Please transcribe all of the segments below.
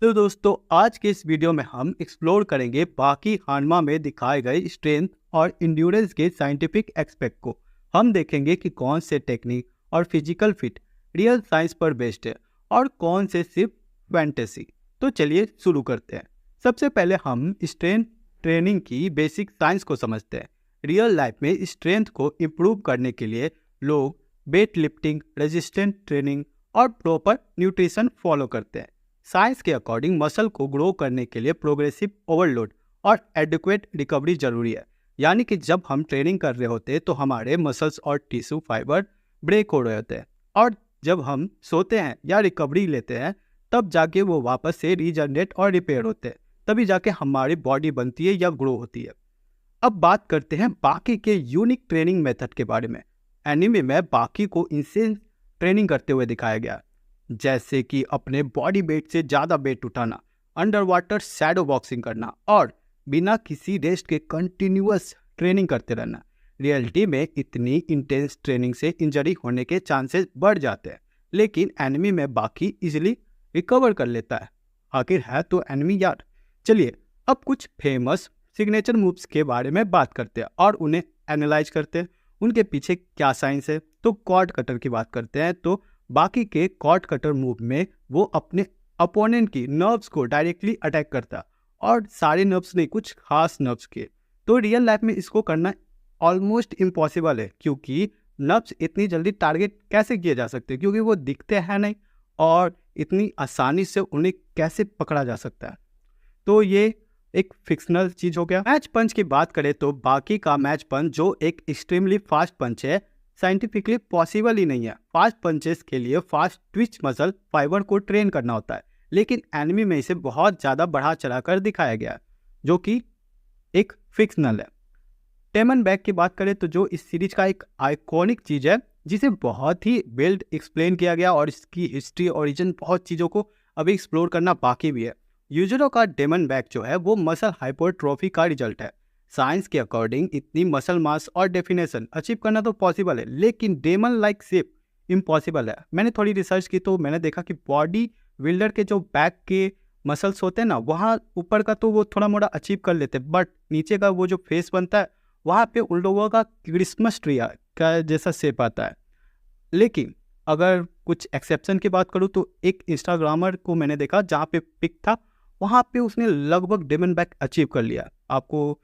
तो दोस्तों आज के इस वीडियो में हम एक्सप्लोर करेंगे बाकी हानमा में दिखाए गए स्ट्रेंथ और इंड्योरेंस के साइंटिफिक एस्पेक्ट को। हम देखेंगे कि कौन से टेक्निक और फिजिकल फिट रियल साइंस पर बेस्ड है और कौन से सिर्फ फैंटेसी। तो चलिए शुरू करते हैं। सबसे पहले हम स्ट्रेंथ ट्रेनिंग की बेसिक साइंस को समझते हैं। रियल लाइफ में स्ट्रेंथ को इम्प्रूव करने के लिए लोग वेट लिफ्टिंग, रेजिस्टेंट ट्रेनिंग और प्रॉपर न्यूट्रिशन फॉलो करते हैं। साइंस के अकॉर्डिंग मसल को ग्रो करने के लिए प्रोग्रेसिव ओवरलोड और एडिक्वेट रिकवरी जरूरी है। यानी कि जब हम ट्रेनिंग कर रहे होते हैं तो हमारे मसल्स और टिश्यू फाइबर ब्रेक हो रहे होते हैं, और जब हम सोते हैं या रिकवरी लेते हैं तब जाके वो वापस से रीजनरेट और रिपेयर होते हैं, तभी जाके हमारी बॉडी बनती है या ग्रो होती है। अब बात करते हैं बाकी के यूनिक ट्रेनिंग मेथड के बारे में। एनीमे में बाकी को इंसेंस ट्रेनिंग करते हुए दिखाया गया, जैसे कि अपने बॉडी वेट से ज़्यादा वेट उठाना, अंडर वाटर शैडो बॉक्सिंग करना और बिना किसी रेस्ट के कंटिन्यूअस ट्रेनिंग करते रहना। रियलिटी में इतनी इंटेंस ट्रेनिंग से इंजरी होने के चांसेस बढ़ जाते हैं, लेकिन एनिमी में बाकी इजीली रिकवर कर लेता है। आखिर है तो एनिमी यार। चलिए अब कुछ फेमस सिग्नेचर मूव्स के बारे में बात करते हैं और उन्हें एनालाइज करते हैं, उनके पीछे क्या साइंस है। तो कॉर्ड कटर की बात करते हैं तो बाकी के कॉर्ड कटर मूव में वो अपने अपोनेंट की नर्व्स को डायरेक्टली अटैक करता, और सारे नर्व्स नहीं, कुछ खास नर्व्स के। तो रियल लाइफ में इसको करना ऑलमोस्ट इम्पॉसिबल है, क्योंकि नर्व्स इतनी जल्दी टारगेट कैसे किए जा सकते हैं, क्योंकि वो दिखते हैं नहीं और इतनी आसानी से उन्हें कैसे पकड़ा जा सकता है। तो ये एक फिक्शनल चीज हो गया। मैच पंच की बात करें तो बाकी का मैच पंच जो एक एक्सट्रीमली फास्ट पंच है, साइंटिफिकली पॉसिबल ही नहीं है। फास्ट पंचेस के लिए फास्ट ट्विच मसल फाइबर को ट्रेन करना होता है, लेकिन एनिमी में इसे बहुत ज़्यादा बढ़ा चढ़ाकर दिखाया गया है, जो कि एक फिक्शनल है। टेमन बैक की बात करें तो जो इस सीरीज का एक आइकॉनिक चीज़ है, जिसे बहुत ही वेल एक्सप्लेन किया गया और इसकी हिस्ट्री, ओरिजिन, बहुत चीज़ों को अभी एक्सप्लोर करना बाकी भी है। यूजरो का डेमन बैक जो है वो मसल हाइपरट्रॉफी का रिजल्ट है। साइंस के अकॉर्डिंग इतनी मसल मास और डेफिनेशन अचीव करना तो पॉसिबल है, लेकिन डेमन लाइक शेप इम्पॉसिबल है। मैंने थोड़ी रिसर्च की तो मैंने देखा कि बॉडी बिल्डर के जो बैक के मसल्स होते हैं ना, वहाँ ऊपर का तो वो थोड़ा मोड़ा अचीव कर लेते हैं, बट नीचे का वो जो फेस बनता है वहाँ पे उन लोगों का क्रिसमस ट्री का जैसा शेप आता है। लेकिन अगर कुछ एक्सेप्शन की बात करूँ तो एक इंस्टाग्रामर को मैंने देखा जहाँ पे पिक था, वहाँ पे उसने लगभग डेमन बैक अचीव कर लिया। आपको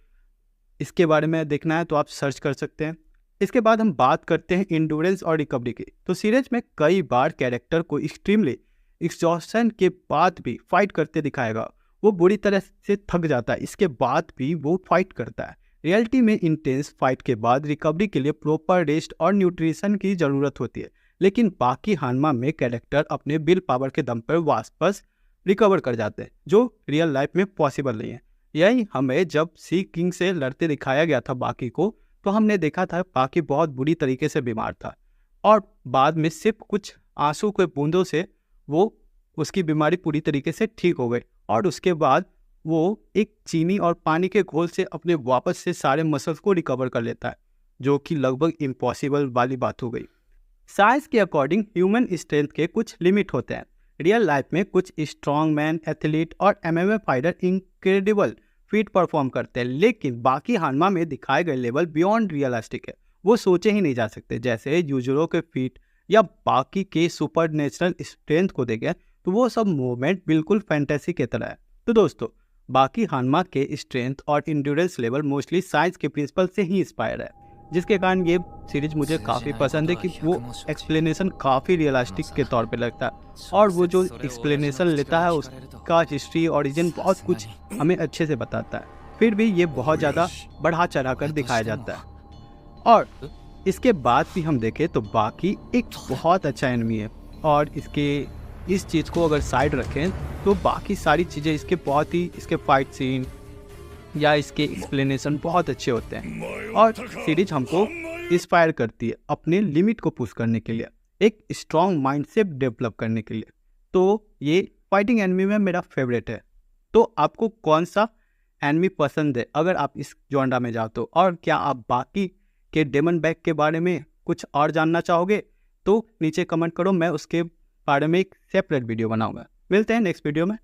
इसके बारे में देखना है तो आप सर्च कर सकते हैं। इसके बाद हम बात करते हैं इंड्योरेंस और रिकवरी की। तो सीरीज में कई बार कैरेक्टर को एक्सट्रीमली एग्जॉस्शन के बाद भी फाइट करते दिखाएगा। वो बुरी तरह से थक जाता है, इसके बाद भी वो फाइट करता है। रियलिटी में इंटेंस फाइट के बाद रिकवरी के लिए प्रॉपर रेस्ट और न्यूट्रिशन की ज़रूरत होती है, लेकिन बाकी हानमा में कैरेक्टर अपने विल पावर के दम पर वापस रिकवर कर जाते हैं, जो रियल लाइफ में पॉसिबल नहीं है। यही हमें जब सी किंग से लड़ते दिखाया गया था बाकी को, तो हमने देखा था बाकी बहुत बुरी तरीके से बीमार था, और बाद में सिर्फ कुछ आंसू के बूंदों से वो उसकी बीमारी पूरी तरीके से ठीक हो गई, और उसके बाद वो एक चीनी और पानी के घोल से अपने वापस से सारे मसल्स को रिकवर कर लेता है, जो कि लगभग इम्पॉसिबल वाली बात हो गई। साइंस के अकॉर्डिंग ह्यूमन स्ट्रेंथ के कुछ लिमिट होते हैं। रियल लाइफ में कुछ स्ट्रॉन्ग मैन, एथलीट और MMA fighter incredible feet perform करते हैं, लेकिन बाकी हानमा में दिखाए गए लेवल बियॉन्ड रियलिस्टिक है, वो सोचे ही नहीं जा सकते। जैसे यूजुरो के फीट या बाकी के सुपर नेचुरल स्ट्रेंथ को देखें तो वो सब मूवमेंट बिल्कुल फैंटेसी की तरह है। तो दोस्तों बाकी हानमा के स्ट्रेंथ और इंड्योरेंस लेवल मोस्टली साइंस के प्रिंसिपल से ही इंस्पायर है, जिसके कारण ये सीरीज मुझे काफ़ी पसंद है कि वो एक्सप्लेनेशन काफ़ी रियलिस्टिक के तौर पे लगता है, और वो जो एक्सप्लेनेशन लेता है उसका हिस्ट्री, ओरिजिन, बहुत कुछ हमें अच्छे से बताता है। फिर भी ये बहुत ज़्यादा बढ़ा चढ़ा कर दिखाया जाता है। और इसके बाद भी हम देखें तो बाकी एक बहुत अच्छा एनिमी है, और इस चीज़ को अगर साइड रखें तो बाकी सारी चीज़ें इसके बहुत ही, इसके फाइट सीन या इसके एक्सप्लेनेशन बहुत अच्छे होते हैं, और सीरीज हमको इंस्पायर करती है अपने लिमिट को पुश करने के लिए, एक स्ट्रॉन्ग माइंडसेट डेवलप करने के लिए। तो ये फाइटिंग एनिमी में मेरा फेवरेट है। तो आपको कौन सा एनिमी पसंद है अगर आप इस जॉनरा में जाओ तो? और क्या आप बाकी के डेमन बैक के बारे में कुछ और जानना चाहोगे तो नीचे कमेंट करो, मैं उसके बारे में एक सेपरेट वीडियो बनाऊंगा। मिलते हैं नेक्स्ट वीडियो में।